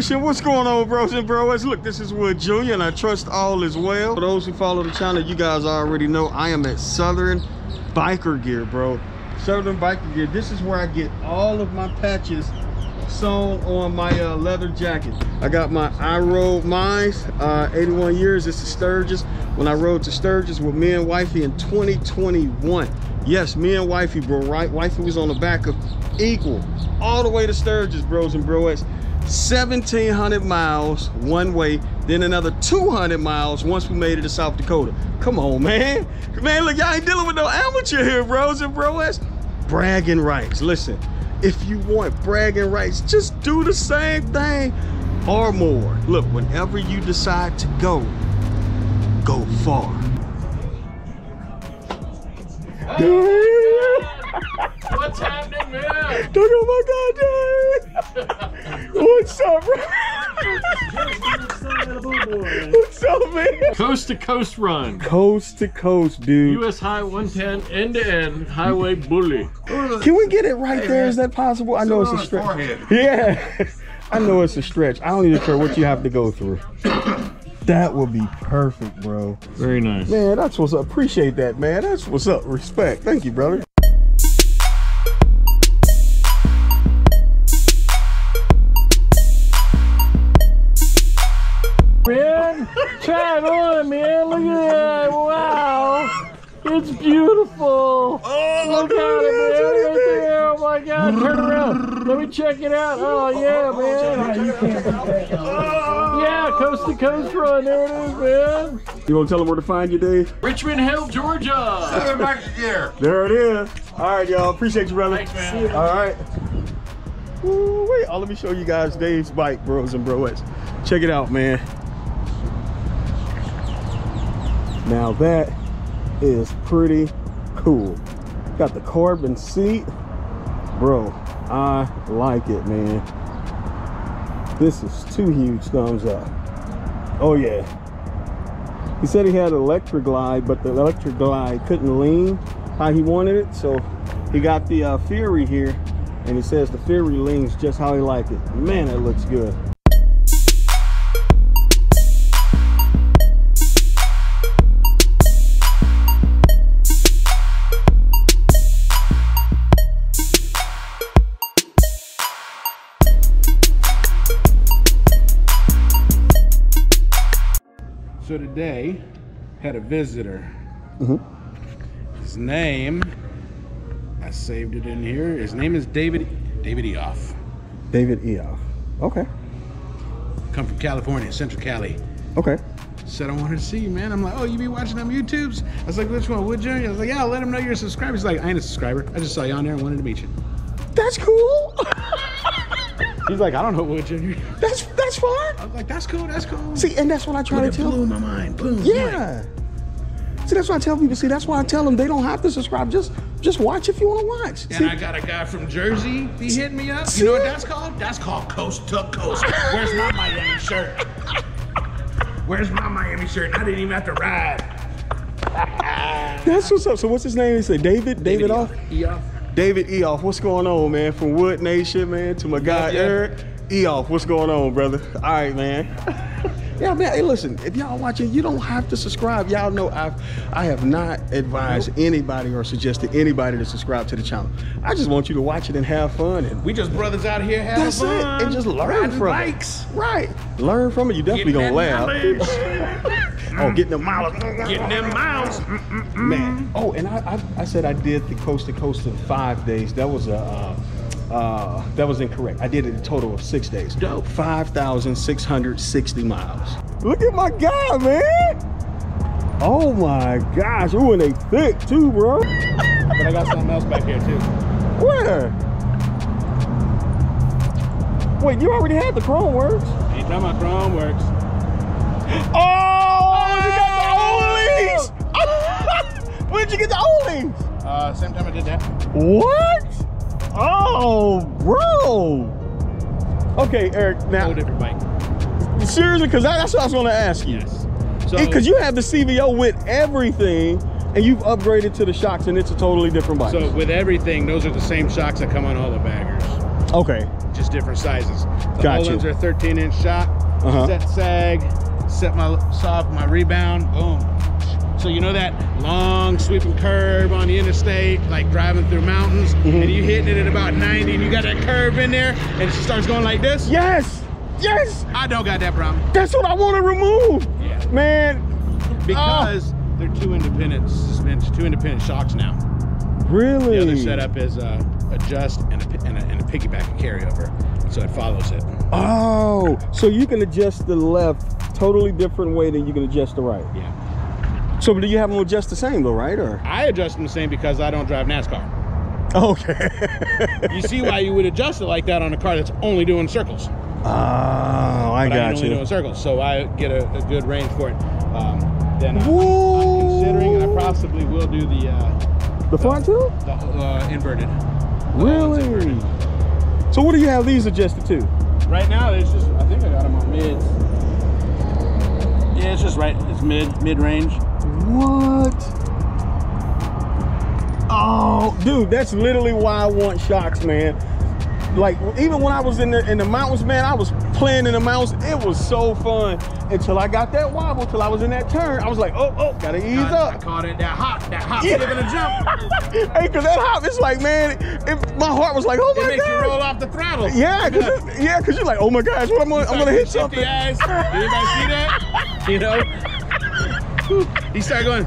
Nation, what's going on, bros and bros? Look, this is Wood Jr. and I trust all is well. For those who follow the channel, you guys already know I am at Southern Biker Gear, bro. Southern Biker Gear. This is where I get all of my patches sewn on my leather jacket. I got my I rode mines 81 years. It's the Sturgis. When I rode to Sturgis with me and wifey in 2021. Yes, me and wifey, bro, right? Wifey was on the back of Equal all the way to Sturgis, bros and broettes. 1,700 miles one way, then another 200 miles once we made it to South Dakota. Come on, man. Man, look, y'all ain't dealing with no amateur here, bros and broettes. Bragging rights. Listen, if you want bragging rights, just do the same thing or more. Look, whenever you decide to go far. What's happening, man? Oh my God, dude. What's up, bro? What's up, man? Coast to coast run. Coast to coast, dude. US High 110 end to end highway bully. Can we get it right there? Is that possible? I know it's a stretch. Yeah, I know it's a stretch. I don't even care what you have to go through. That would be perfect, bro. Very nice. Man, that's what's up. Appreciate that, man. That's what's up. Respect. Thank you, brother. Man, try it on, man. Look at that. Wow. It's beautiful. Oh, look at it, man. Right there. Oh my God. Turn around. Let me check it out. Oh yeah, man. Yeah, coast to coast run. There it is, man. You want to tell them where to find you, Dave? Richmond Hill, Georgia. There it is. All right, y'all. Appreciate you, brother. Thanks, man. All right. Ooh, wait. Let me show you guys Dave's bike, bros and broettes. Check it out, man. Now that is pretty cool. Got the carbon seat. Bro, I like it, man. This is 2 huge thumbs up. Oh yeah. He said he had an electric glide, but the electric glide couldn't lean how he wanted it. So he got the Fury here, and he says the Fury leans just how he liked it. Man, that looks good. So today, had a visitor. His name, I saved it in here. His name is Davidoff. Davidoff. Okay. Come from California, Central Cali. Okay. Said I wanted to see you, man. I'm like, oh, you be watching them YouTubes? I was like, which one, Wood Jr.? I was like, yeah, I'll let him know you're a subscriber. He's like, I ain't a subscriber. I just saw you on there and wanted to meet you. That's cool. He's like, I don't know Wood Jr. That's fine. I was like, that's cool, that's cool. See, and that's what I try to tell blew them. my mind, blew my Yeah. See, that's what I tell people. See, that's why I tell them they don't have to subscribe. Just watch if you want to watch. And see? I got a guy from Jersey. He hit me up. See? You know what that's called? That's called coast to coast. Where's my Miami shirt? Where's my Miami shirt? I didn't even have to ride. That's what's up. So what's his name? He said Davidoff? Eoff. David Eoff. What's going on, man? From Wood Nation, man, to my guy Eric. Eoff, what's going on, brother? All right, man. Yeah, man, hey, listen, if y'all watching, you don't have to subscribe. Y'all know I have not advised anybody or suggested anybody to subscribe to the channel. I just want you to watch it and have fun. And We just brothers out here having that's fun. it. And just learn riding from bikes. it. Right. Learn from it. You definitely Getting gonna that laugh. Oh, getting them miles. Getting them miles. Man. Oh, and I said I did the coast to coast in 5 days. That was that was incorrect. I did it a total of 6 days. Dope. 5,660 miles. Look at my guy, man. Oh my gosh. Ooh, and they thick too, bro. But I got something else back here too. Where? Wait, you already had the Chrome Works. Anytime my Chrome works. Oh, you got the Ollies. Where'd you get the Ollies? Same time I did that. What? Oh, bro. Okay, Eric, now. Whole different bike. Seriously, because that's what I was going to ask you. Yes. So, Because you have the CVO with everything, and you've upgraded to the shocks, and it's a totally different bike. so with everything, those are the same shocks that come on all the baggers. Okay. just different sizes. The Gotcha. Olins are 13-inch shock, set sag, set my soft, my rebound, boom. So you know that long sweeping curve on the interstate, like driving through mountains, and you hitting it at about 90, and you got that curve in there, and it starts going like this? Yes, yes. I don't got that problem. That's what I want to remove. Yeah. Man. Because they're two independent suspensions, two independent shocks now. Really? The other setup is adjust and a piggyback and carryover, so it follows it. Oh, so you can adjust the left totally different way than you can adjust the right. Yeah. So do you have them adjust the same though, right? Or I adjust them the same because I don't drive NASCAR. okay. You see why you would adjust it like that on a car that's only doing circles. Oh, I got only you. doing circles, so I get a good range for it. Then I'm Whoa. considering, and I possibly will do the front too? The inverted. Really? So what do you have these adjusted to? Right now, it's just, I think I got them on mid. Yeah, it's just right, it's mid-range. What? Oh, dude, that's literally why I want shocks, man. Like, even when I was in the mountains, man, I was playing in the mountains. It was so fun until I got that wobble, till I was in that turn. I was like, oh, gotta ease up. I called it that hop, skip and a jump. Hey, cause that hop, it's like, man, my heart was like, oh my God. It makes you roll off the throttle. Yeah, cause you're like, oh my gosh, what I'm gonna hit something. The eyes. Anybody see that? You know? He started going.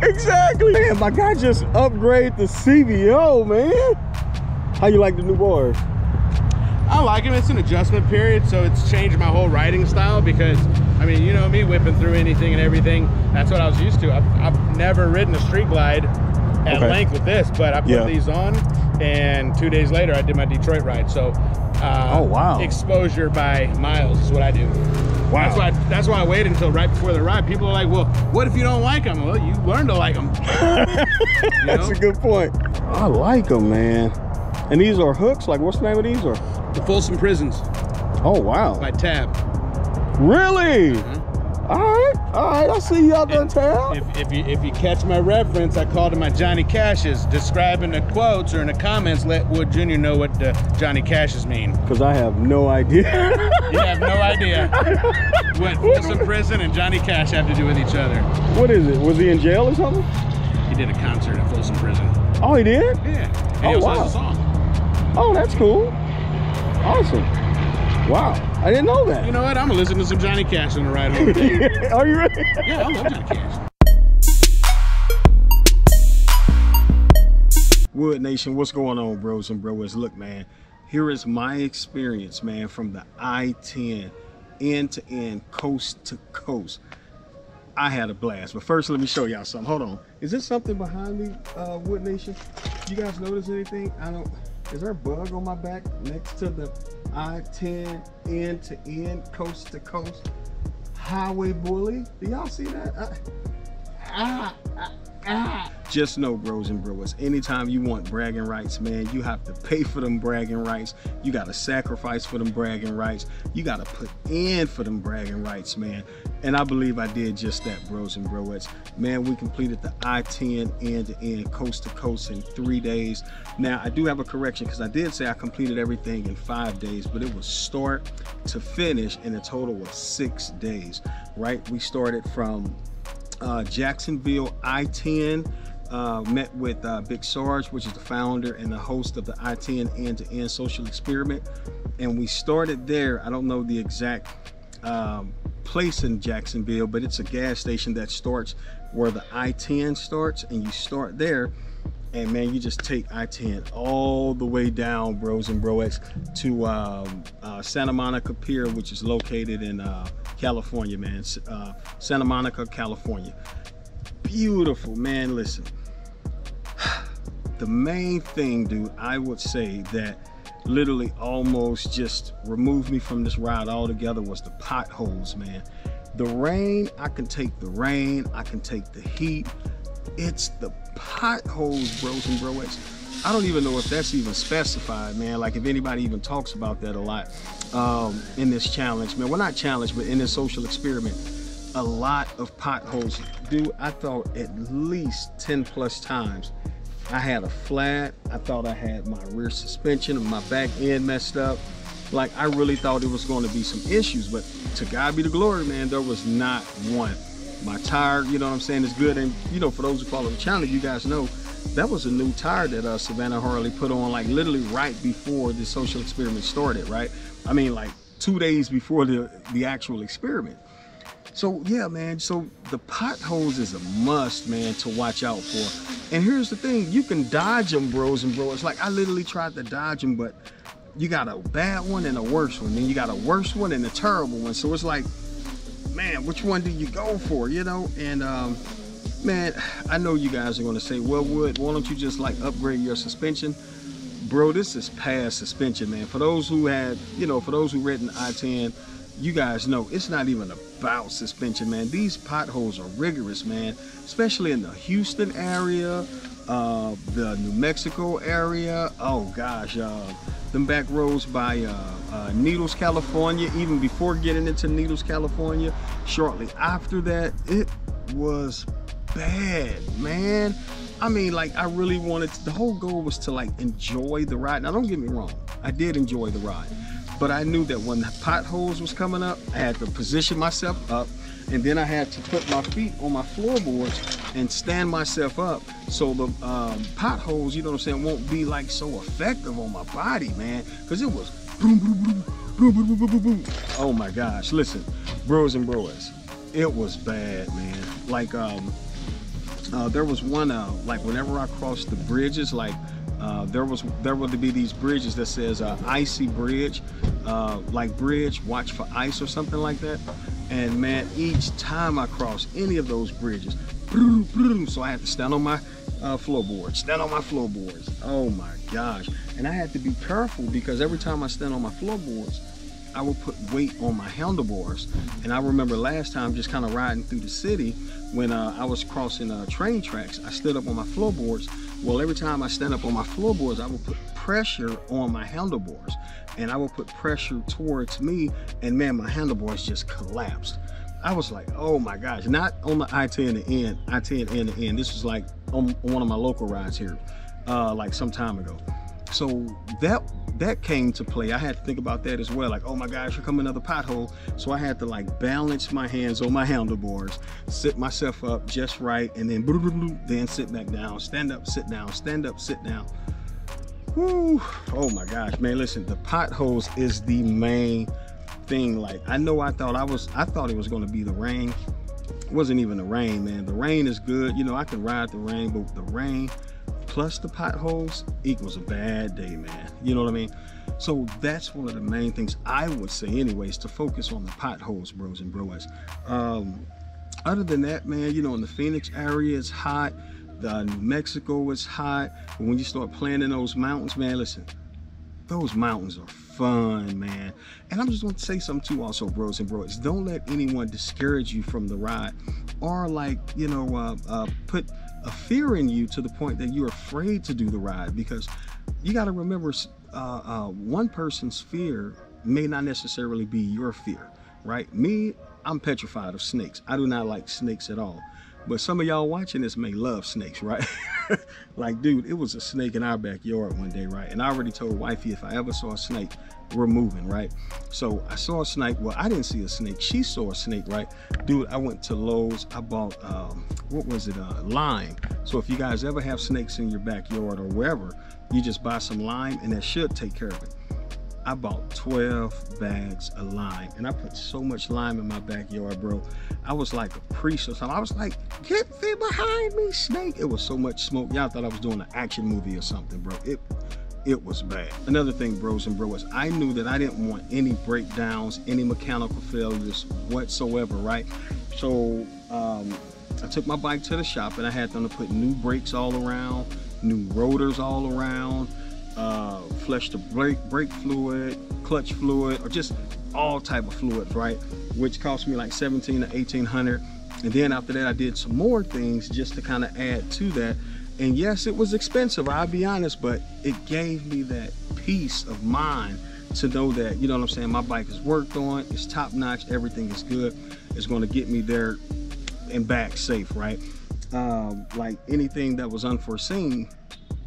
Exactly. Man, my guy just upgraded the CVO, man. How you like the new board? I like him. It's an adjustment period, so it's changed my whole riding style because, I mean, you know me, whipping through anything and everything. That's what I was used to. I've never ridden a street glide at length with this, but I put these on, and 2 days later, I did my Detroit ride. So, oh wow, exposure by miles is what I do. Wow. That's why I waited until right before the ride. People are like, well, what if you don't like them? Well, you learn to like them. That's a good point. I like them, man. And these are hooks? Like, what's the name of these? Or the Folsom Prisons. Oh, wow. By Tab. Really? All right. I see you out there, Tab. If you catch my reference, I called him my Johnny Cashes. Describing the quotes or in the comments, let Wood Jr. know what the Johnny Cashes mean. Because I have no idea. You have no idea what Folsom Prison and Johnny Cash have to do with each other. What is it? Was he in jail or something? He did a concert at Folsom Prison. Oh, he did? Yeah. And he also has a song. Oh, that's cool. Awesome. Wow. I didn't know that. You know what? I'm going to listen to some Johnny Cash on the ride home. Are you ready? Yeah, I love Johnny Cash. Wood Nation, what's going on, bros and broers? Look, man, here is my experience, man, from the I-10 end to end, coast to coast. I had a blast, but first let me show y'all something. Hold on. Is there something behind me, Wood Nation? You guys notice anything? Is there a bug on my back next to the I-10 end to end, coast to coast highway bully? Do y'all see that? Just know, bros and brewers, anytime you want bragging rights, man, you have to pay for them bragging rights. You got to sacrifice for them bragging rights. You got to put in for them bragging rights, man. And I believe I did just that, bros and broettes. Man, we completed the I-10 end-to-end, coast to coast in 3 days. Now, I do have a correction because I did say I completed everything in 5 days, but it was start to finish and a total of 6 days, right? We started from Jacksonville I-10, met with Big Sarge, which is the founder and the host of the I-10 end-to-end social experiment. And we started there. I don't know the exact place in Jacksonville, but it's a gas station that starts where the I-10 starts, and you start there, and man, you just take I-10 all the way down, bros and broettes, to Santa Monica Pier, which is located in California, man. Santa Monica, California. Beautiful, man. Listen, the main thing, dude, I would say that literally almost just removed me from this ride altogether was the potholes, man. The rain, I can take the rain, I can take the heat. It's the potholes, bros and broettes. I don't even know if that's even specified, man. Like if anybody even talks about that a lot in this challenge, man. Well, not challenge, but in this social experiment, a lot of potholes. Dude, I thought at least 10 plus times I had a flat. I thought I had my rear suspension and my back end messed up. Like, I really thought it was going to be some issues, but to God be the glory, man, there was not one. My tire, you know what I'm saying, is good. And, you know, for those who follow the channel, you guys know that was a new tire that Savannah Harley put on, like, literally right before the social experiment started, right? I mean, like 2 days before the actual experiment. So, yeah, man, so the potholes is a must, man, to watch out for. And here's the thing, you can dodge them, bros and bros. Like, I literally tried to dodge them, but you got a bad one and a worse one. Then you got a worse one and a terrible one. So it's like, man, which one do you go for, you know? And man, I know you guys are going to say, well, Wood, why don't you just like upgrade your suspension? Bro, this is past suspension, man. For those who had, you know, for those who read in I-10, you guys know it's not even about suspension, man. These potholes are rigorous, man, especially in the Houston area, the New Mexico area. Oh gosh, them back roads by Needles, California. Even before getting into Needles, California, shortly after that, it was bad, man. I mean, like, I really wanted to, the whole goal was to like enjoy the ride. Now don't get me wrong, I did enjoy the ride, but I knew that when the potholes was coming up, I had to position myself up, and then I had to put my feet on my floorboards and stand myself up so the potholes, you know what I'm saying, won't be like so effective on my body, man, because it was boom, boom, boom, boom, boom, boom, boom, boom. Oh my gosh, listen, bros and broas, it was bad, man. Like there was one like whenever I crossed the bridges, like there would be these bridges that says icy bridge, like bridge watch for ice or something like that. And man, each time I crossed any of those bridges, so I had to stand on my floorboards. Oh my gosh. And I had to be careful because every time I stand on my floorboards, I would put weight on my handlebars. And I remember last time just kind of riding through the city when I was crossing train tracks, I stood up on my floorboards. Well, every time I stand up on my floorboards, I would put pressure on my handlebars, and I would put pressure towards me, and man, my handlebars just collapsed. I was like, oh my gosh, not on the I-10 end to end. This was like on one of my local rides here, like some time ago. So that came to play. I had to think about that as well. Like, oh my gosh, here come another pothole. So I had to like balance my hands on my handlebars, sit myself up just right, and then sit back down, stand up, sit down, stand up, sit down. Woo. Oh my gosh, man, listen, the potholes is the main thing. Like, I know I thought it was going to be the rain. It wasn't even the rain, man. The rain is good. You know, I can ride the rain, but the rain plus the potholes equals a bad day, man. You know what I mean? So that's one of the main things I would say anyways, to focus on the potholes, bros and broas. Other than that, man, you know, in the Phoenix area, it's hot. The New Mexico is hot. But when you start playing in those mountains, man, listen, those mountains are fun, man. And I'm just going to say something too also, bros and bros. Don't let anyone discourage you from the ride, or like, you know, put a fear in you to the point that you're afraid to do the ride, because you got to remember, one person's fear may not necessarily be your fear, right? Me, I'm petrified of snakes. I do not like snakes at all. But some of y'all watching this may love snakes, right? Like, dude, it was a snake in our backyard one day, right? And I already told wifey, if I ever saw a snake, we're moving, right? So I saw a snake. Well, I didn't see a snake. She saw a snake, right? Dude, I went to Lowe's. I bought, what was it? Lime. So if you guys ever have snakes in your backyard or wherever, you just buy some lime and that should take care of it. I bought 12 bags of lime, and I put so much lime in my backyard, bro. I was like a priest or something. I was like, get thee behind me, snake. It was so much smoke. Y'all thought I was doing an action movie or something, bro. It was bad. Another thing, bros and bros, I knew that I didn't want any breakdowns, any mechanical failures whatsoever, right? So I took my bike to the shop, and I had them to put new brakes all around, new rotors all around, flush the brake fluid, clutch fluid, or just all type of fluids, right? Which cost me like $1,700 to $1,800. And then after that, I did some more things just to kind of add to that. And yes, it was expensive, I'll be honest, but it gave me that peace of mind to know that, you know what I'm saying, my bike is worked on, it's top notch, everything is good, it's going to get me there and back safe, right? like anything that was unforeseen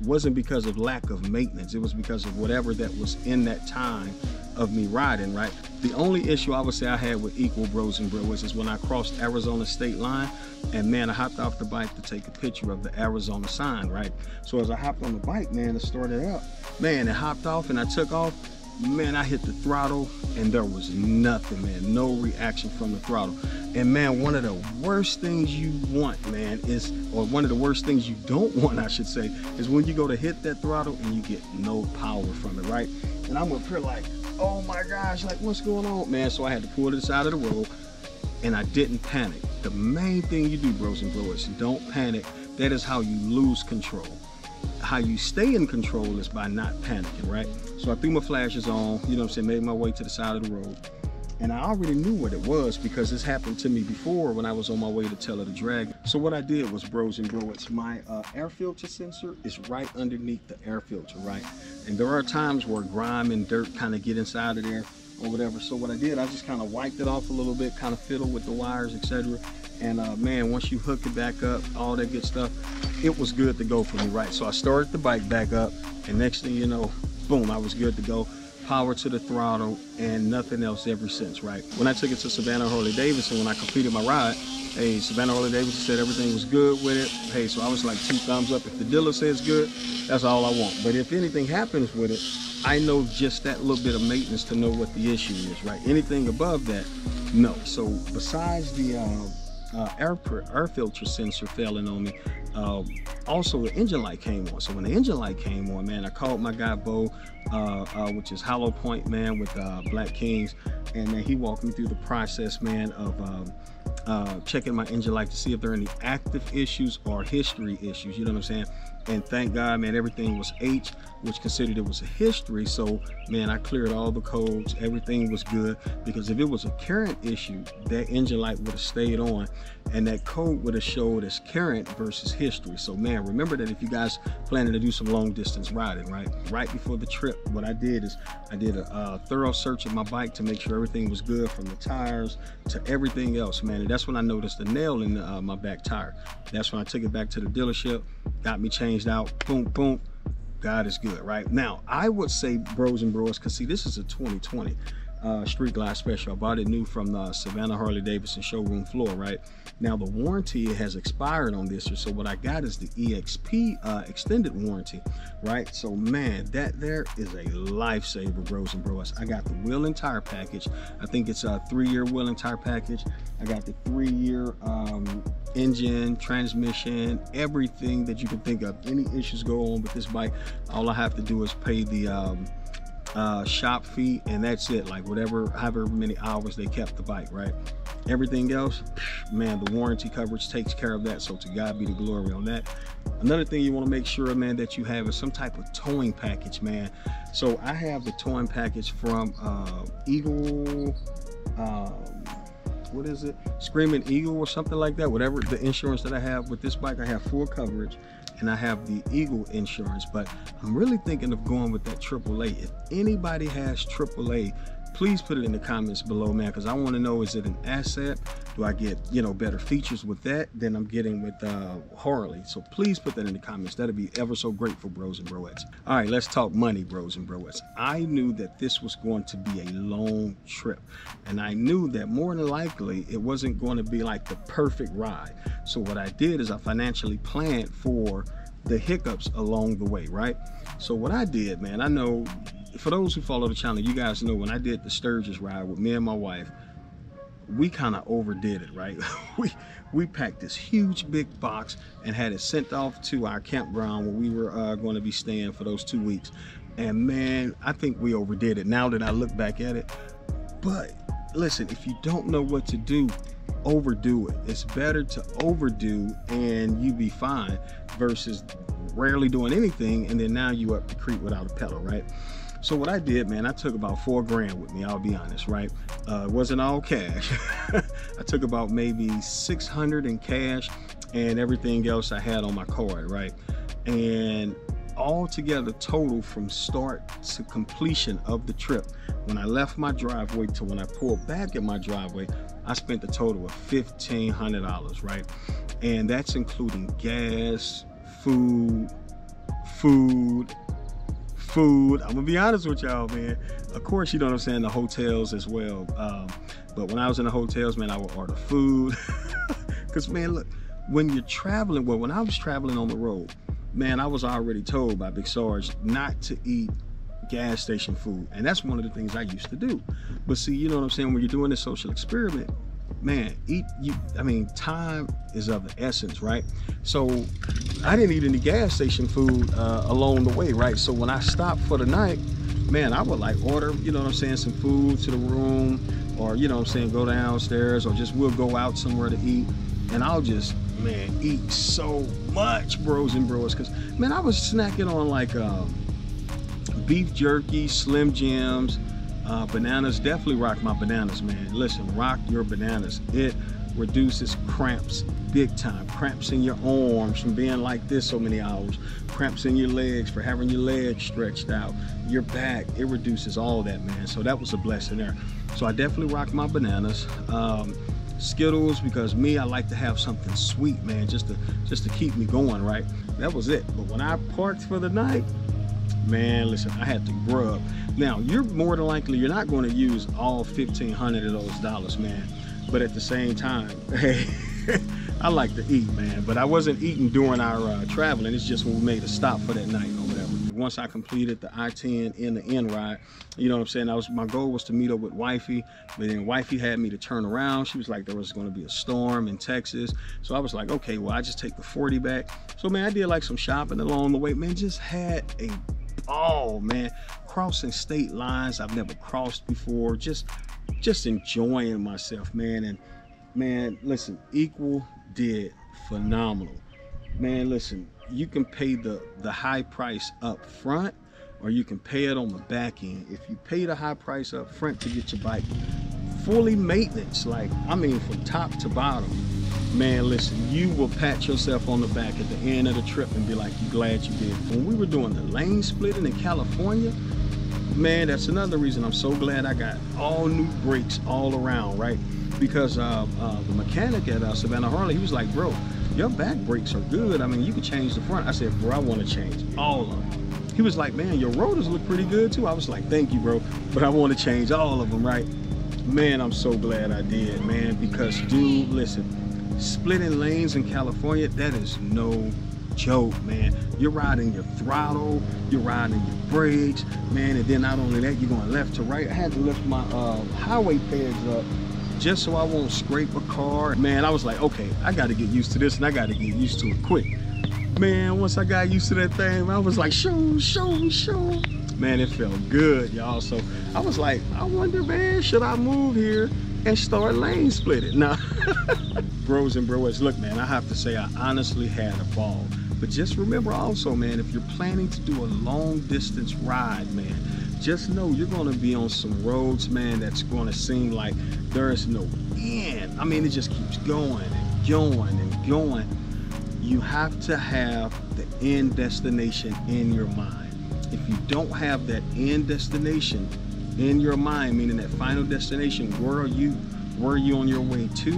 wasn't because of lack of maintenance. It was because of whatever that was in that time of me riding, right? The only issue I would say I had with Equal Bros and Bros is when I crossed Arizona state line, and man, I hopped off the bike to take a picture of the Arizona sign, right? So as I hopped on the bike, man, it started up. Man, it hopped off and I took off. Man, I hit the throttle and there was nothing, man. No reaction from the throttle. And man, one of the worst things you want, man, is, or one of the worst things you don't want, I should say, is when you go to hit that throttle and you get no power from it, right? And I'm up here like, oh my gosh, like what's going on, man? So I had to pull to the side of the road and I didn't panic. The main thing you do, bros and bros, don't panic. That is how you lose control. How you stay in control is by not panicking, right? So I threw my flashes on, you know what I'm saying, made my way to the side of the road. And I already knew what it was because this happened to me before when I was on my way to Teller the Dragon. So what I did was, bros and bros, my air filter sensor is right underneath the air filter, right? And there are times where grime and dirt kind of get inside of there or whatever. So what I did, I just kind of wiped it off a little bit, kind of fiddled with the wires, etc. And man, once you hook it back up, all that good stuff, it was good to go for me, right? So I started the bike back up, and next thing you know, boom, I was good to go. Power to the throttle and nothing else ever since, right? When I took it to Savannah Harley Davidson, when I completed my ride, hey, Savannah Harley Davidson said everything was good with it. Hey, so I was like 2 thumbs up. If the dealer says good, that's all I want. But if anything happens with it, I know just that little bit of maintenance to know what the issue is, right? Anything above that, no. So besides the air filter sensor failing on me, also the engine light came on. So when the engine light came on, man, I called my guy Bo, which is Hollow Point, man, with Black Kings, and man, he walked me through the process, man, of checking my engine light to see if there are any active issues or history issues, you know what I'm saying? And thank God, man, everything was H, which considered it was a history. So man, I cleared all the codes, everything was good, because if it was a current issue, that engine light would have stayed on and that code would have showed as current versus history. So man, remember that if you guys planning to do some long distance riding, right before the trip, what I did is I did a thorough search of my bike to make sure everything was good, from the tires to everything else, man. And that's when I noticed the nail in my back tire. That's when I took it back to the dealership, got me changed out, boom, boom. God is good, right? Now, I would say, bros and bros, because see, this is a 2020 Street Glide Special. I bought it new from the Savannah Harley Davidson showroom floor, right? Now, the warranty has expired on this, so what I got is the EXP extended warranty, right? So, man, that there is a lifesaver, bros and bros. I got the wheel and tire package. I think it's a 3-year wheel and tire package. I got the 3-year engine, transmission, everything that you can think of. Any issues go on with this bike, all I have to do is pay the shop fee, and that's it. Like however many hours they kept the bike, right? Everything else, man, the warranty coverage takes care of that. So to God be the glory on that. Another thing you want to make sure, man, that you have is some type of towing package, man. So I have the towing package from Eagle, what is it? Screaming Eagle or something like that. Whatever the insurance that I have with this bike, I have full coverage. And I have the Eagle insurance, but I'm really thinking of going with that AAA. If anybody has AAA, please put it in the comments below, man, because I want to know, is it an asset? Do I get, you know, better features with that than I'm getting with Harley? So please put that in the comments. That'd be ever so grateful, bros and broettes. All right, let's talk money, bros and broettes. I knew that this was going to be a long trip, and I knew that more than likely it wasn't going to be like the perfect ride. So what I did is I financially planned for the hiccups along the way, right? So what I did, man, I know for those who follow the channel, you guys know when I did the Sturgis ride with me and my wife, we kind of overdid it, right? we packed this huge big box and had it sent off to our campground where we were going to be staying for those 2 weeks. And man, I think we overdid it now that I look back at it. But listen, if you don't know what to do, overdo it. It's better to overdo and you be fine versus rarely doing anything and then now you up the creek without a pedal, right? So what I did, man, I took about 4 grand with me, I'll be honest, right? It wasn't all cash. I took about maybe 600 in cash and everything else I had on my card, right? And all together total from start to completion of the trip, when I left my driveway to when I pulled back at my driveway, I spent a total of $1,500, right? And that's including gas, food. I'm gonna be honest with y'all, man. Of course, you know what I'm saying, the hotels as well. But when I was in the hotels, man, I would order food. Because, man, look, when you're traveling, well, when I was traveling on the road, man, I was already told by Big Sarge not to eat gas station food. And that's one of the things I used to do. But see, you know what I'm saying, when you're doing this social experiment, man, time is of the essence, right? So I didn't eat any gas station food along the way, right? So when I stopped for the night, man, I would like order, you know what I'm saying, some food to the room, or, you know what I'm saying, go downstairs, or just we'll go out somewhere to eat. And I'll just, man, eat so much, bros and bros, because, man, I was snacking on like beef jerky, Slim Jims, bananas. Definitely rock my bananas, man. Listen, rock your bananas. It reduces cramps big time. Cramps in your arms from being like this so many hours. Cramps in your legs for having your legs stretched out. Your back, it reduces all that, man. So that was a blessing there. So I definitely rock my bananas. Skittles, because me, I like to have something sweet, man, just to keep me going, right? That was it. But when I parked for the night, man, listen, I had to grub. Now, you're more than likely, you're not going to use all 1,500 of those dollars, man. But at the same time, hey, I like to eat, man. But I wasn't eating during our traveling. It's just when we made a stop for that night or whatever. Once I completed the I-10 in the end ride, you know what I'm saying, my goal was to meet up with wifey, but then wifey had me to turn around. She was like, there was going to be a storm in Texas. So I was like, okay, well, I just take the 40 back. So, man, I did like some shopping along the way, man. Just had a ball, man. Crossing state lines I've never crossed before. Just enjoying myself, man. And, man, listen, Equal did phenomenal. Man, listen, you can pay the high price up front, or you can pay it on the back end. If you pay the high price up front to get your bike fully maintenance, like, I mean, from top to bottom, man, listen, you will pat yourself on the back at the end of the trip and be like, you're glad you did. When we were doing the lane splitting in California, man, that's another reason I'm so glad I got all new brakes all around, right? Because the mechanic at Savannah Harley, he was like, bro, your back brakes are good. I mean, you can change the front. I said, bro, I want to change all of them. He was like, man, your rotors look pretty good too. I was like, thank you, bro, but I want to change all of them, right? Man, I'm so glad I did, man, because, dude, listen, splitting lanes in California, that is no joke, man. You're riding your throttle, you're riding your brakes, man, and then not only that, you're going left to right. I had to lift my highway pegs up just so I won't scrape a car. Man, I was like, okay, I got to get used to this, and I got to get used to it quick. Man, once I got used to that thing, I was like, shoo. Man, it felt good, y'all. So I was like, I wonder, man, should I move here and start lane splitting? Now, bros and bros, look, man, I have to say I honestly had a ball. But just remember also, man, if you're planning to do a long distance ride, man, just know you're going to be on some roads, man, that's going to seem like there is no end. I mean, it just keeps going and going and going. You have to have the end destination in your mind. If you don't have that end destination in your mind, meaning that final destination, where are you on your way to?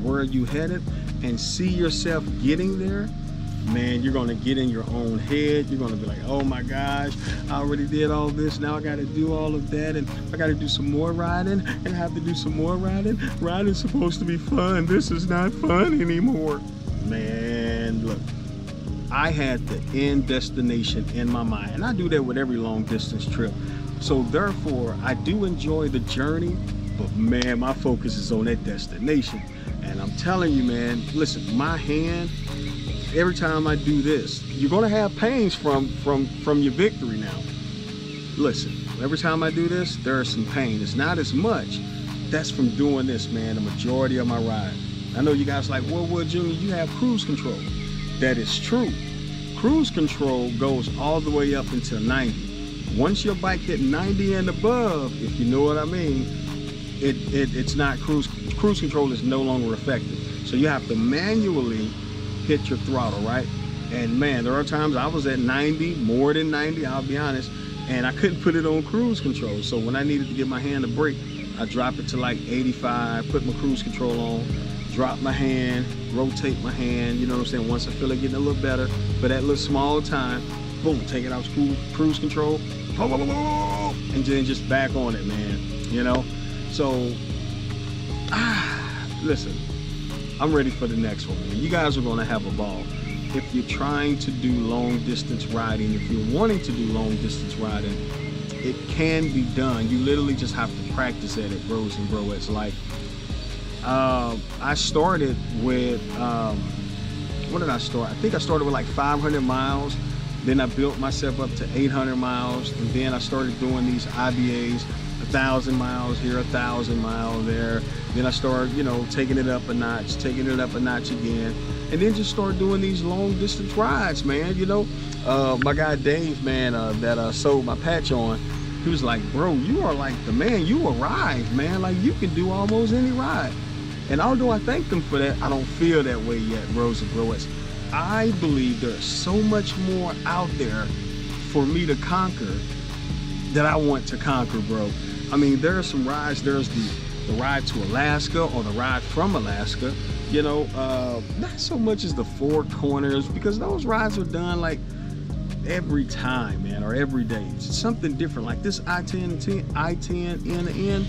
Where are you headed? And see yourself getting there, man, you're going to get in your own head. You're going to be like, oh my gosh, I already did all this. Now I got to do all of that, and I got to do some more riding, and I have to do some more riding. Riding's supposed to be fun. This is not fun anymore. Man, look, I had the end destination in my mind, and I do that with every long distance trip. So therefore, I do enjoy the journey, but man, my focus is on that destination. And I'm telling you, man, listen, my hand, every time I do this, you're gonna have pains from your victory now. Listen, every time I do this, there's some pain. It's not as much. That's from doing this, man, the majority of my ride. I know you guys like, well, Junior, you have cruise control. That is true. Cruise control goes all the way up until 90. Once your bike hit 90 and above, if you know what I mean, it's not cruise control is no longer effective. So you have to manually hit your throttle, right? And man, there are times I was at 90, more than 90, I'll be honest, and I couldn't put it on cruise control. So when I needed to give my hand a break, I dropped it to like 85, put my cruise control on, drop my hand, rotate my hand, you know what I'm saying? Once I feel it getting a little better, for that little small time, boom, take it out cruise control, and then just back on it, man, you know? So, listen, I'm ready for the next one, man. You guys are gonna have a ball. If you're trying to do long distance riding, if you're wanting to do long distance riding, it can be done. You literally just have to practice at it, bros and broettes. Like, I started with, what did I start? I think I started with like 500 miles. Then I built myself up to 800 miles. And then I started doing these IBAs, 1,000 miles here, 1,000 miles there. Then I started, you know, taking it up a notch again. And then just started doing these long distance rides, man. You know, my guy Dave, man, that sold my patch on, he was like, bro, you are like the man. You arrived, man. Like, you can do almost any ride. And although I thanked him for that, I don't feel that way yet, bros and broettes. I believe there's so much more out there for me to conquer that I want to conquer, bro. I mean, there are some rides. There's the ride to Alaska or the ride from Alaska. You know, not so much as the Four Corners, because those rides are done like every time, man, or every day. It's something different. Like this I-10 end to end,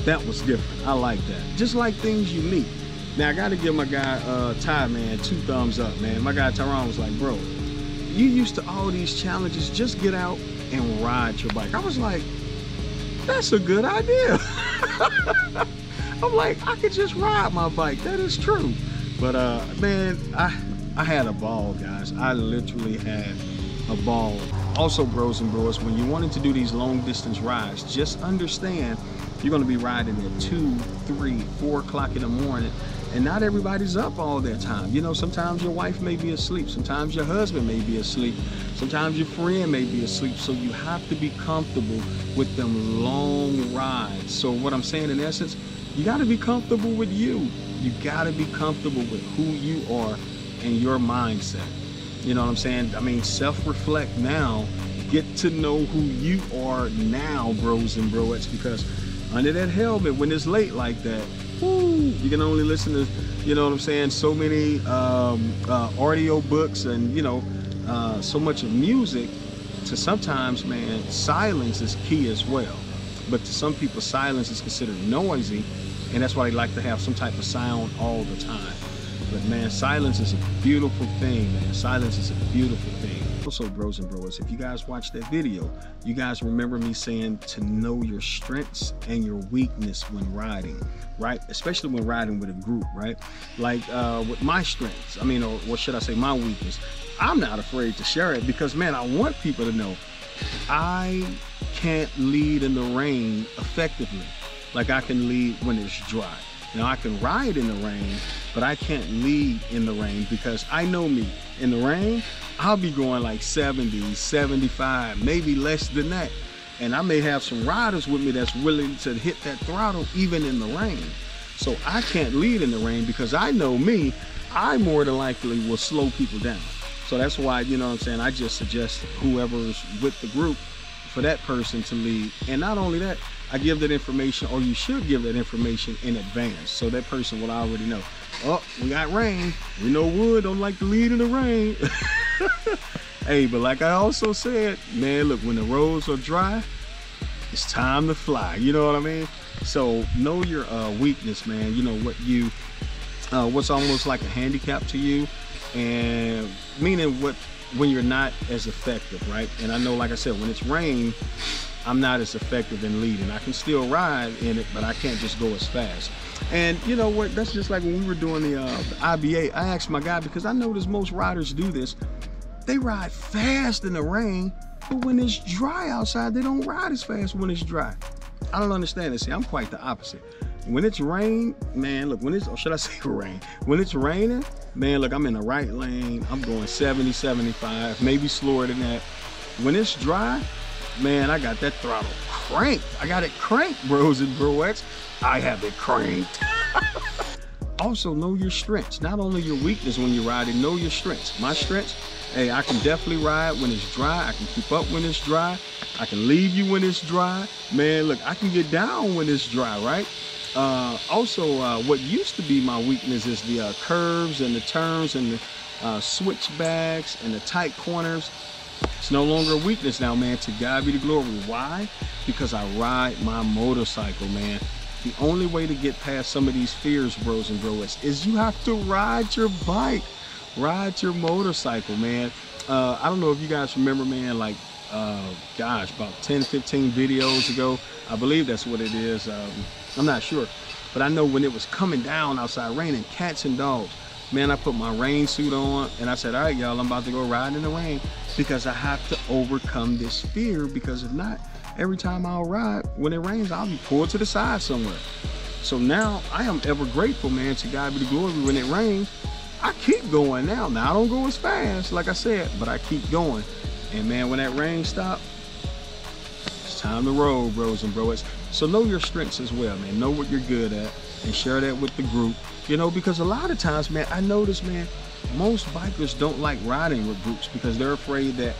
that was different. I like that. Just like things unique. Now I gotta give my guy Ty, man, 2 thumbs up, man. My guy Tyrone was like, bro, you used to all these challenges, just get out and ride your bike. I was like, that's a good idea. I'm like, I could just ride my bike. That is true. But man, I had a ball, guys. I literally had a ball. Also, bros and bros, when you're wanting to do these long distance rides, just understand you're going to be riding at 2, 3, 4 o'clock in the morning, and not everybody's up all that time. You know, sometimes your wife may be asleep, sometimes your husband may be asleep, sometimes your friend may be asleep. So you have to be comfortable with them long rides. So what I'm saying in essence, you got to be comfortable with you. You got to be comfortable with who you are and your mindset. You know what I'm saying? I mean, self-reflect now. Get to know who you are now, bros and broettes, because under that helmet, when it's late like that, whoo, you can only listen to, you know what I'm saying, so many audio books and, you know, so much of music. To sometimes, man, silence is key as well. But to some people, silence is considered noisy, and that's why they like to have some type of sound all the time. But man, silence is a beautiful thing, man. Silence is a beautiful thing. Also, bros and broettes, if you guys watch that video, you guys remember me saying to know your strengths and your weakness when riding, right? Especially when riding with a group, right? Like with my strengths, I mean, or what should I say, my weakness, I'm not afraid to share it because, man, I want people to know I can't lead in the rain effectively like I can lead when it's dry. Now, I can ride in the rain, but I can't lead in the rain because I know me. In the rain, I'll be going like 70, 75, maybe less than that. And I may have some riders with me that's willing to hit that throttle even in the rain. So I can't lead in the rain because I know me, I more than likely will slow people down. So that's why, you know what I'm saying, I just suggest whoever's with the group for that person to lead. And not only that, I give that information, or you should give that information in advance, so that person will already know, oh, we got rain. We know Wood don't like to lead in the rain. Hey, but like I also said, man, look, when the roads are dry, it's time to fly. You know what I mean? So know your weakness, man. You know what you, what's almost like a handicap to you, and meaning what when you're not as effective, right? And I know, like I said, when it's rain, I'm not as effective in leading. I can still ride in it, but I can't just go as fast. And you know what? That's just like when we were doing the IBA. I asked my guy, because I notice most riders do this. They ride fast in the rain, but when it's dry outside, they don't ride as fast when it's dry. I don't understand it. See, I'm quite the opposite. When it's rain, man, look, when it's, or should I say rain? When it's raining, man, look, I'm in the right lane. I'm going 70, 75, maybe slower than that. When it's dry, man, I got that throttle cranked. I got it cranked, bros and broettes. I have it cranked. Also, know your strengths. Not only your weakness when you're riding, know your strengths. My strengths, hey, I can definitely ride when it's dry. I can keep up when it's dry. I can leave you when it's dry. Man, look, I can get down when it's dry, right? Also, what used to be my weakness is the curves and the turns and the switchbacks and the tight corners. It's no longer a weakness now, man. To God be the glory. Why? Because I ride my motorcycle, man. The only way to get past some of these fears, bros and broettes, is you have to ride your bike, ride your motorcycle, man. I don't know if you guys remember, man, like, gosh, about 10, 15 videos ago, I believe that's what it is. I'm not sure, but I know when it was coming down outside, raining cats and dogs, man, I put my rain suit on and I said, all right, y'all, I'm about to go ride in the rain because I have to overcome this fear, because if not, every time I'll ride, when it rains, I'll be pulled to the side somewhere. So now I am ever grateful, man, to God be the glory. When it rains, I keep going now. Now I don't go as fast, like I said, but I keep going. And man, when that rain stops, it's time to roll, bros and broettes. So know your strengths as well, man. Know what you're good at and share that with the group. You know, because a lot of times, man, I notice, man, most bikers don't like riding with groups because they're afraid that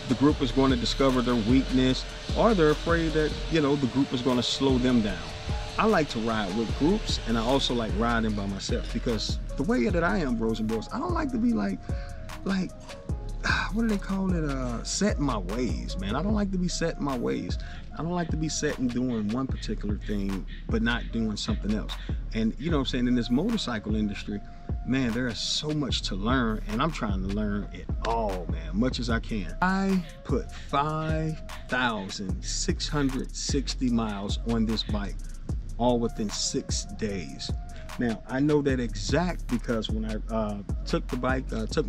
the group is going to discover their weakness, or they're afraid that, you know, the group is going to slow them down. I like to ride with groups, and I also like riding by myself, because the way that I am, bros and bros, I don't like to be like what do they call it, set in my ways, man. I don't like to be set in my ways. I don't like to be set in doing one particular thing but not doing something else. And you know what I'm saying, in this motorcycle industry, man, there is so much to learn, and I'm trying to learn it all, man, much as I can. I put 5,660 miles on this bike, all within 6 days. Now, I know that exact because when I took my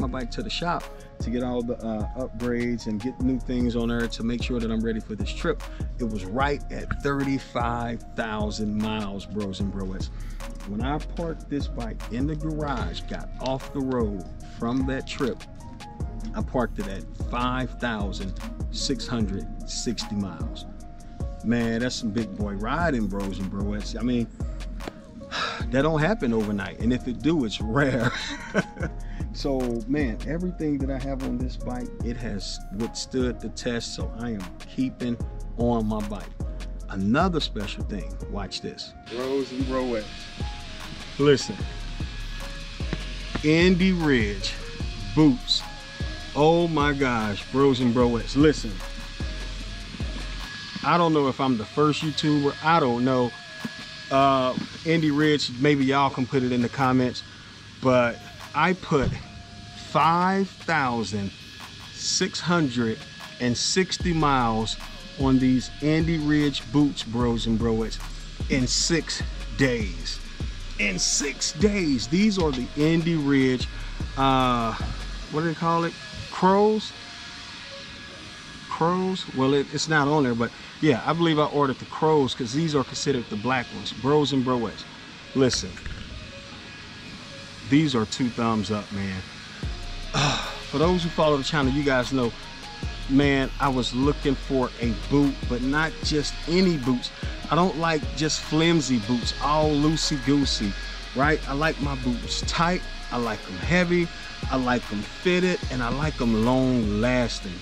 bike to the shop to get all the upgrades and get new things on there to make sure that I'm ready for this trip, it was right at 35,000 miles, bros and broettes. When I parked this bike in the garage, got off the road from that trip, I parked it at 5,660 miles. Man, that's some big boy riding, bros and broettes. I mean, that don't happen overnight, and if it do, it's rare. So man, everything that I have on this bike, it has withstood the test, so I am keeping on my bike. Another special thing, watch this, bros and broettes. Listen, Indy Ridge boots. Oh my gosh, bros and broettes, listen. I don't know if I'm the first YouTuber, I don't know. Indy Ridge, maybe y'all can put it in the comments, but I put 5,660 miles on these Indy Ridge boots, bros and broettes, in 6 days. In 6 days. These are the Indy Ridge, what do they call it? Crows? Well, it's not on there, but yeah, I believe I ordered the Crows because these are considered the black ones. Bros and broettes, listen, these are 2 thumbs up, man. For those who follow the channel, you guys know, man, I was looking for a boot, but not just any boots. I don't like just flimsy boots, all loosey-goosey, right? I like my boots tight, I like them heavy, I like them fitted, and I like them long lasting.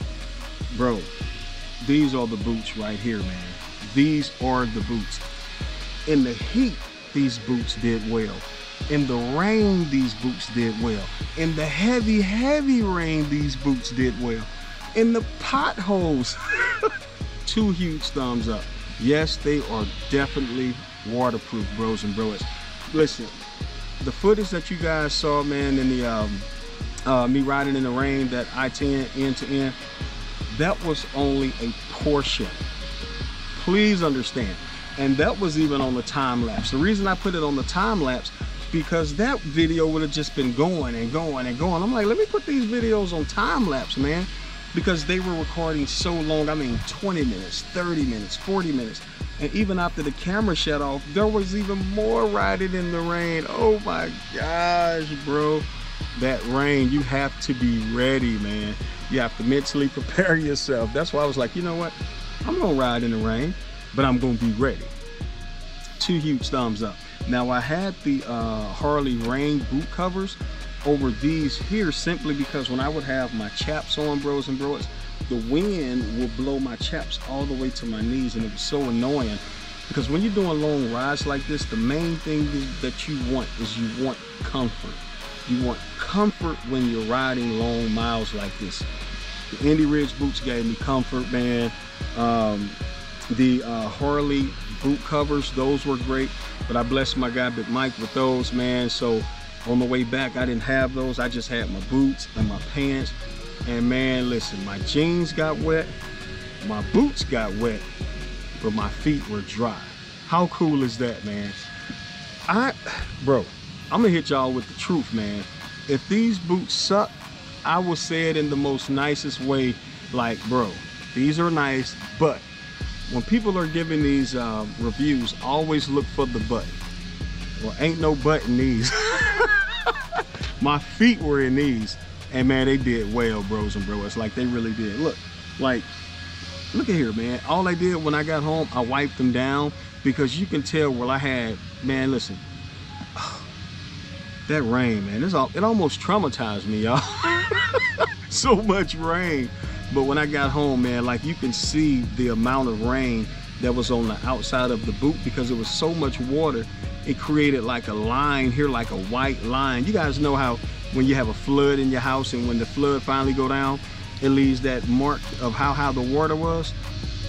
Bro, these are the boots right here, man. These are the boots. In the heat, these boots did well. In the rain, these boots did well. In the heavy, heavy rain, these boots did well. In the potholes, 2 huge thumbs up. Yes, they are definitely waterproof, bros and broettes. Listen, the footage that you guys saw, man, in the me riding in the rain, that I-10 end to end, that was only a portion. Please understand. And that was even on the time lapse. The reason I put it on the time lapse, because that video would have just been going and going and going. I'm like, let me put these videos on time lapse, man, because they were recording so long. I mean, 20 minutes, 30 minutes, 40 minutes. And even after the camera shut off, there was even more riding in the rain. Oh my gosh, bro. That rain, you have to be ready, man. You have to mentally prepare yourself. That's why I was like, you know what? I'm gonna ride in the rain, but I'm gonna be ready. 2 huge thumbs up. Now, I had the Harley rain boot covers over these here simply because when I would have my chaps on, bros and broettes, the wind would blow my chaps all the way to my knees, and it was so annoying. Because when you're doing long rides like this, the main thing that you want is you want comfort. You want comfort when you're riding long miles like this. The Indy Ridge boots gave me comfort, man. The Harley boot covers, those were great. But I blessed my guy Big Mike with those, man. So on the way back, I didn't have those. I just had my boots and my pants. And man, listen, my jeans got wet, my boots got wet, but my feet were dry. How cool is that, man? Bro, I'm gonna hit y'all with the truth, man. If these boots suck, I will say it in the most nicest way. Like, bro, these are nice, but when people are giving these reviews, always look for the but. Well, ain't no but in these. My feet were in these, and man, they did well, bros and bros. Like, they really did. Look at here, man. All I did when I got home, I wiped them down, because you can tell where I had, man, listen, that rain, man, it almost traumatized me, y'all. So much rain. But when I got home, man, like, you can see the amount of rain that was on the outside of the boot, because it was so much water, it created like a line here, like a white line. You guys know how when you have a flood in your house, and when the flood finally go down, it leaves that mark of how high the water was.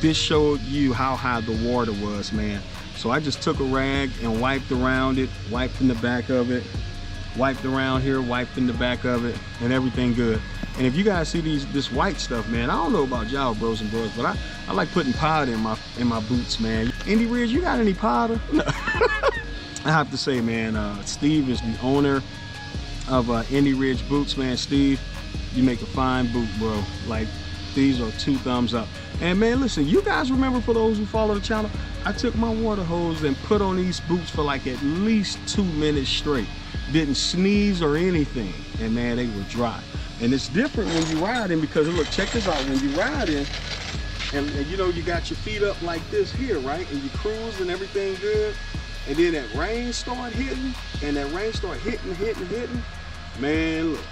This showed you how high the water was, man. So I just took a rag and wiped around it, wiped in the back of it, wiped around here, wiped in the back of it, and everything good. And if you guys see this white stuff, man, I don't know about y'all, bros and bros, but I like putting powder in my boots, man. Indy Ridge, you got any powder? No. I have to say, man, Steve is the owner of Indy Ridge boots, man. Steve, you make a fine boot, bro. Like, these are 2 thumbs up. And man, listen, you guys remember, for those who follow the channel, I took my water hose and put on these boots for like at least 2 minutes straight. Didn't sneeze or anything, and man, they were dry. And it's different when you riding, because look, check this out. When you riding, and you know, you got your feet up like this here, right? And you cruise and everything good. And then that rain start hitting, and that rain start hitting. Man, look.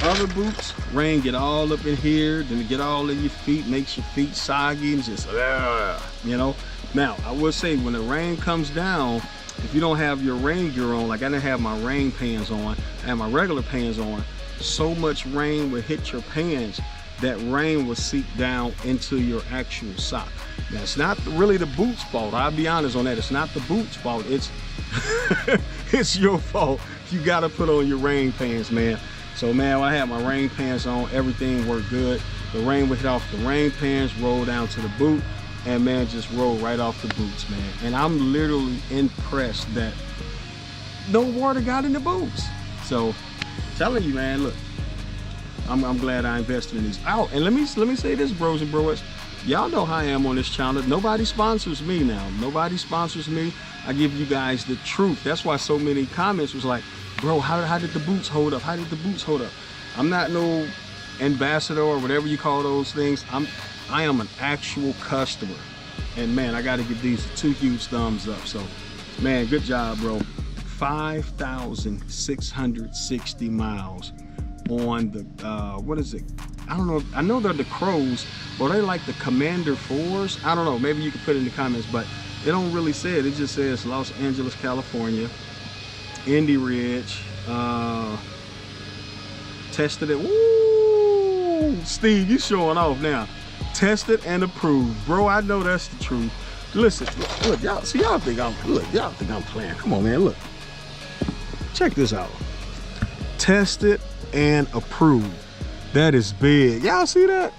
Other boots, rain get all up in here, then it get all in your feet, makes your feet soggy, and just, you know. Now, I will say, when the rain comes down, if you don't have your rain gear on, like I didn't have my rain pants on, I had my regular pants on, so much rain would hit your pants that rain will seep down into your actual sock. Now, it's not really the boot's fault. I'll be honest on that. It's not the boot's fault. It's it's your fault. You gotta put on your rain pants, man. So man, when I had my rain pants on, everything worked good. The rain would hit off the rain pants, roll down to the boot, and man, just roll right off the boots, man. And I'm literally impressed that no water got in the boots. So, telling you, man, look, I'm glad I invested in these. Oh, and let me say this, bros and bros. Y'all know how I am on this channel. Nobody sponsors me now. Nobody sponsors me. I give you guys the truth. That's why so many comments was like, bro, how did the boots hold up? How did the boots hold up? I'm not no ambassador or whatever you call those things. I am an actual customer. And man, I got to give these 2 huge thumbs up. So, man, good job, bro. 5,660 miles on the, what is it? I don't know. I know they're the Crows, or they like the Commander 4s. I don't know. Maybe you can put it in the comments, but it don't really say it. It just says Los Angeles, California, Indy Ridge, tested it. Woo! Steve, you showing off now. Tested and approved, bro. I know that's the truth. Listen, look, y'all. See, y'all think I'm playing. Come on, man. Look, check this out. Tested and approved. That is big. Y'all see that?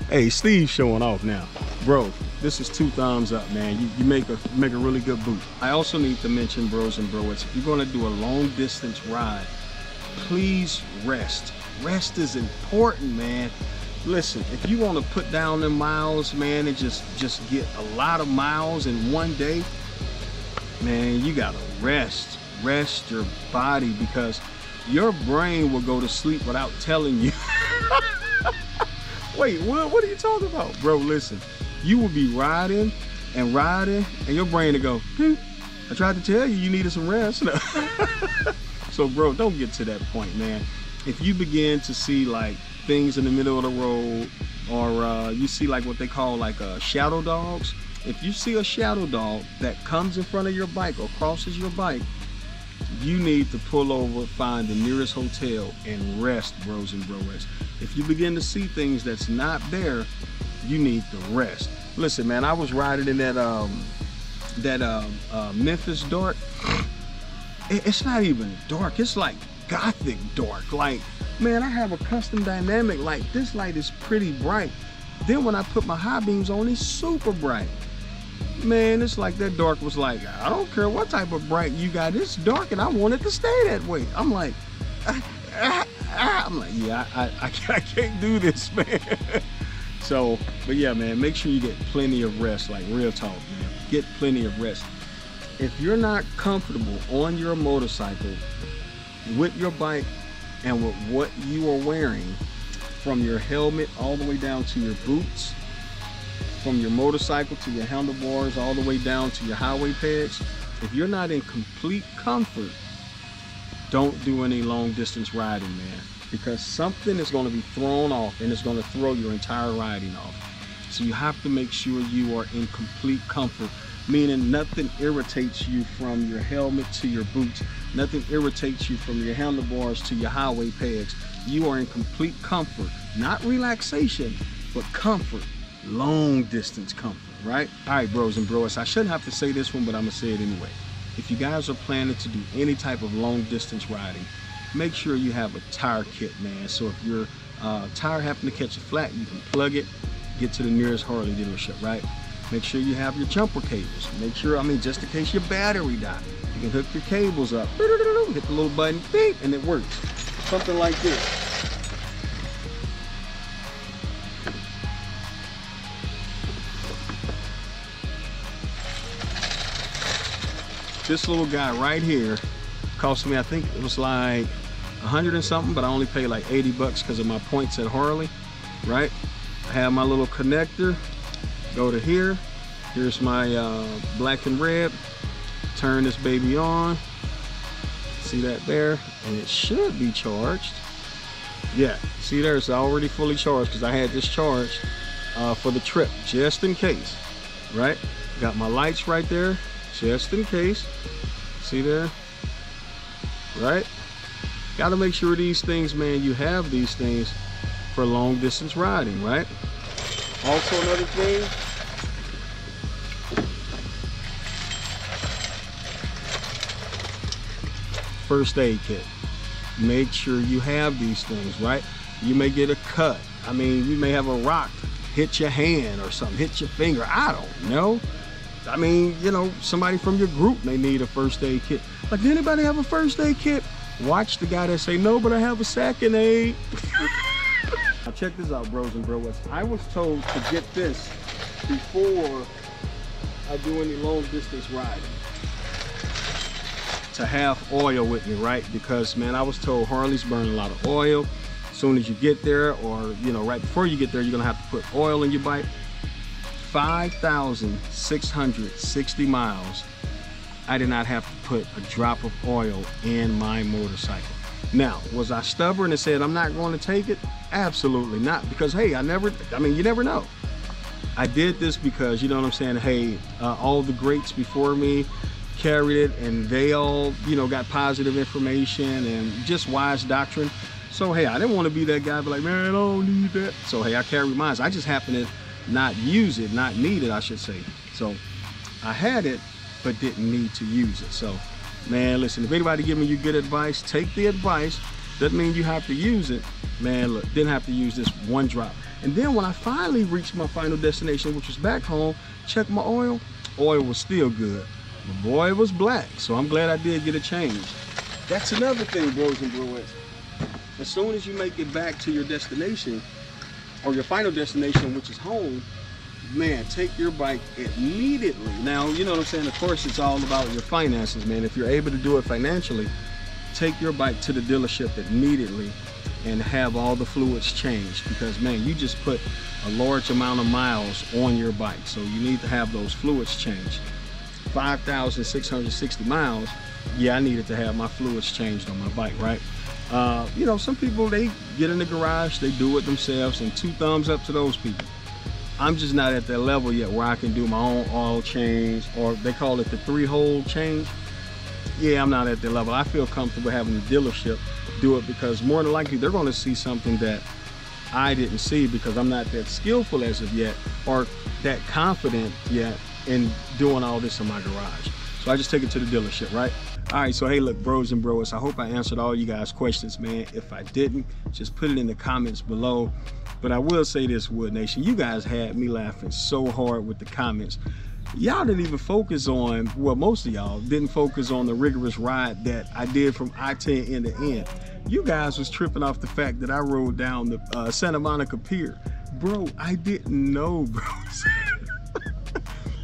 Hey, Steve showing off now, bro. This is 2 thumbs up, man. You make a really good boot. I also need to mention, bros and bros, if you're gonna do a long distance ride, please rest. Rest is important, man. Listen, if you want to put down them miles, man, and just get a lot of miles in one day, man, you gotta rest your body, because your brain will go to sleep without telling you. Wait, what are you talking about? Bro, listen, you will be riding, and your brain will go, I tried to tell you needed some rest. So, bro, don't get to that point, man. If you begin to see like things in the middle of the road, or you see like what they call like shadow dogs, if you see a shadow dog that comes in front of your bike or crosses your bike, you need to pull over, find the nearest hotel, and rest, bros and broettes. If you begin to see things that's not there, you need to rest. Listen, man, I was riding in that Memphis dark. It's not even dark. It's like gothic dark. Like, man, I have a custom dynamic. Like, this light is pretty bright. Then when I put my high beams on, it's super bright. Man, it's like that dark was like, I don't care what type of bright you got, it's dark and I want it to stay that way. I'm like, yeah, I can't do this, man. So, but yeah, man, make sure you get plenty of rest, like real talk, man. Get plenty of rest. If you're not comfortable on your motorcycle with your bike and with what you are wearing, from your helmet all the way down to your boots, from your motorcycle to your handlebars all the way down to your highway pads, if you're not in complete comfort, don't do any long distance riding, man, because something is going to be thrown off and it's going to throw your entire riding off. So you have to make sure you are in complete comfort, meaning nothing irritates you from your helmet to your boots, nothing irritates you from your handlebars to your highway pads. You are in complete comfort, not relaxation, but comfort. Long distance comfort, right? All right, bros and bros, I shouldn't have to say this one, but I'm gonna say it anyway. If you guys are planning to do any type of long distance riding, make sure you have a tire kit, man. So if your tire happen to catch a flat, you can plug it, get to the nearest Harley dealership, right? Make sure you have your jumper cables. Make sure, just in case your battery dies, you can hook your cables up, hit the little button, beep, and it works. Something like this. This little guy right here cost me, I think it was like 100 and something, but I only paid like 80 bucks because of my points at Harley, right? I have my little connector, go to here. Here's my black and red. Turn this baby on. See that there? And it should be charged. Yeah, see there, it's already fully charged because I had this charged for the trip, just in case, right? Got my lights right there, just in case. See there? Right? Got to make sure these things, man, you have these things for long distance riding, right? Also another thing, first aid kit. Make sure you have these things, right? You may get a cut. I mean, you may have a rock hit your hand or something, hit your finger. I don't know. I mean, you know, somebody from your group may need a first aid kit. Like, does anybody have a first aid kit? Watch the guy that say, no, but I have a second aid. Now check this out, bros and broettes. I was told to get this before I do any long distance riding, to have oil with me, right? Because, man, I was told Harleys burn a lot of oil. As soon as you get there, or, you know, right before you get there, you're gonna have to put oil in your bike. 5,660 miles, I did not have to put a drop of oil in my motorcycle. Now, was I stubborn and said I'm not going to take it? Absolutely not, because hey, you never know. I did this because, you know what I'm saying, hey, all the greats before me carried it, and they all, you know, got positive information and just wise doctrine. So hey, I didn't want to be that guy, but like, man, I don't need that. So hey, I carried mine. I just happened to not use it, not need it, I should say. So I had it, but didn't need to use it. So, man, listen, if anybody giving you good advice, take the advice. Doesn't mean you have to use it. Man, look, didn't have to use this one drop. And then when I finally reached my final destination, which was back home, checked my oil. Oil was still good. But boy, it was black. So I'm glad I did get a change. That's another thing, bros and broettes. As soon as you make it back to your destination, or your final destination, which is home, man, take your bike immediately. Now, you know what I'm saying? Of course, it's all about your finances, man. If you're able to do it financially, take your bike to the dealership immediately and have all the fluids changed, because, man, you just put a large amount of miles on your bike. So you need to have those fluids changed. 5,660 miles. Yeah, I needed to have my fluids changed on my bike, right? You know, some people, they get in the garage, they do it themselves, and 2 thumbs up to those people. I'm just not at that level yet where I can do my own oil change, or they call it the 3-hole change. Yeah, I'm not at that level. I feel comfortable having the dealership do it, because more than likely they're going to see something that I didn't see, because I'm not that skillful as of yet, or that confident yet in doing all this in my garage. So I just take it to the dealership, right? All right, so hey, look, bros and bros, I hope I answered all you guys' questions, man. If I didn't, just put it in the comments below. But I will say this, Wood Nation, you guys had me laughing so hard with the comments. Y'all didn't even focus on, well, most of y'all didn't focus on the rigorous ride that I did from I-10 end to end. You guys was tripping off the fact that I rode down the Santa Monica Pier. Bro, I didn't know, bros.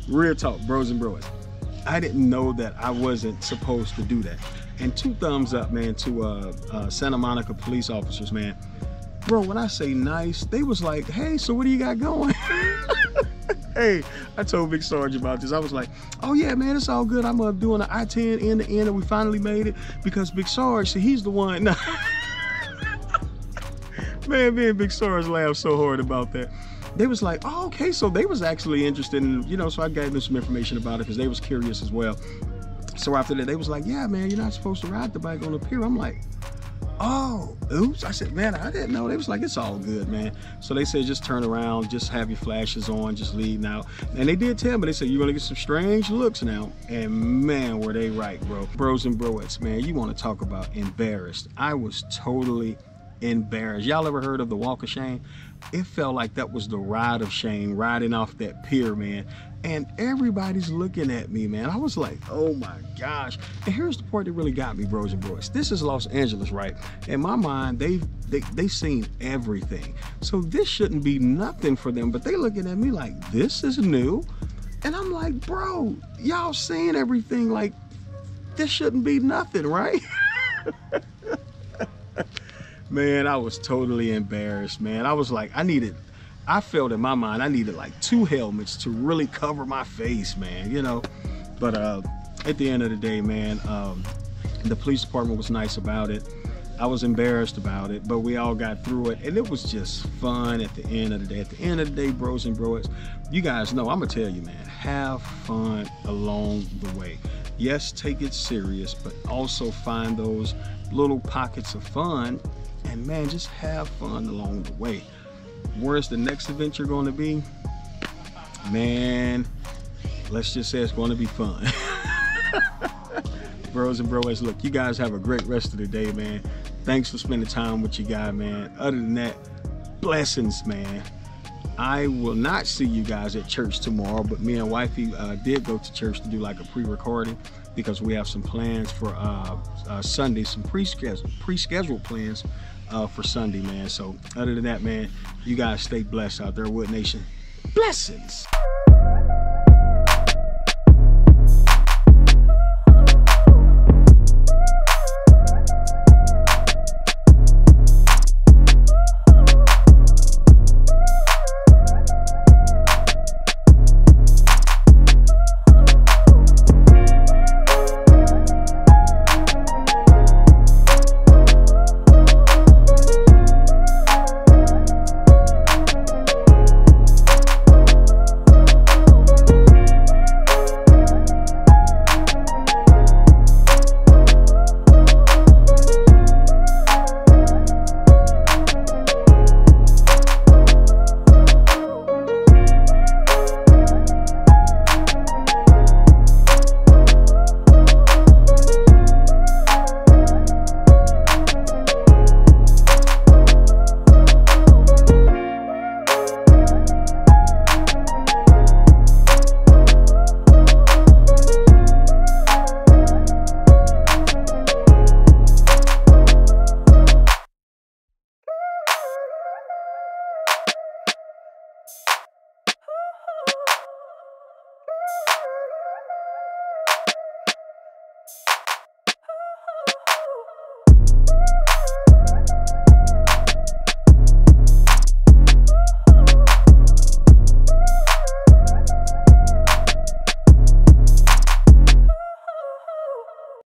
Real talk, bros and bros. I didn't know that I wasn't supposed to do that. And 2 thumbs up, man, to Santa Monica police officers, man. Bro, when I say nice, they was like, hey, so what do you got going? Hey, I told Big Sarge about this. I was like, oh yeah, man, it's all good. I'm doing the I-10 end to end, and we finally made it, because Big Sarge, see, he's the one. Man, me and Big Sarge laughed so hard about that. They was like, oh, okay, so they was actually interested in, you know, so I gave them some information about it, because they was curious as well. So after that, they was like, yeah, man, you're not supposed to ride the bike on the pier. I'm like, oh, oops. I said, man, I didn't know. They was like, it's all good, man. So they said, just turn around, just have your flashes on, just leave now. And they did tell me, they said, you're gonna get some strange looks now. And man, were they right, bro. Bros and broettes, man, you wanna talk about embarrassed. I was totally embarrassed. Y'all ever heard of the walk of shame? It felt like that was the ride of shame, riding off that pier, man. And everybody's looking at me, man. I was like, oh my gosh. And here's the part that really got me, bros and bros. This is Los Angeles, right? In my mind, they've seen everything. So this shouldn't be nothing for them, but they looking at me like, this is new. And I'm like, bro, y'all seen everything. Like, this shouldn't be nothing, right? Man, I was totally embarrassed, man. I was like, I felt in my mind, I needed like 2 helmets to really cover my face, man, you know? But at the end of the day, man, the police department was nice about it. I was embarrassed about it, but we all got through it, and it was just fun at the end of the day. At the end of the day, bros and bros, you guys know, I'm gonna tell you, man, have fun along the way. Yes, take it serious, but also find those little pockets of fun. And man, just have fun along the way. Where's the next adventure going to be? Man, let's just say it's going to be fun. Bros and bros, look, you guys have a great rest of the day, man. Thanks for spending time with your guy, man. Other than that, blessings, man. I will not see you guys at church tomorrow, but me and wifey did go to church to do like a pre-recording, because we have some plans for Sunday, some pre-scheduled plans for Sunday, man. So other than that, man, you guys stay blessed out there, Wood Nation. Blessings.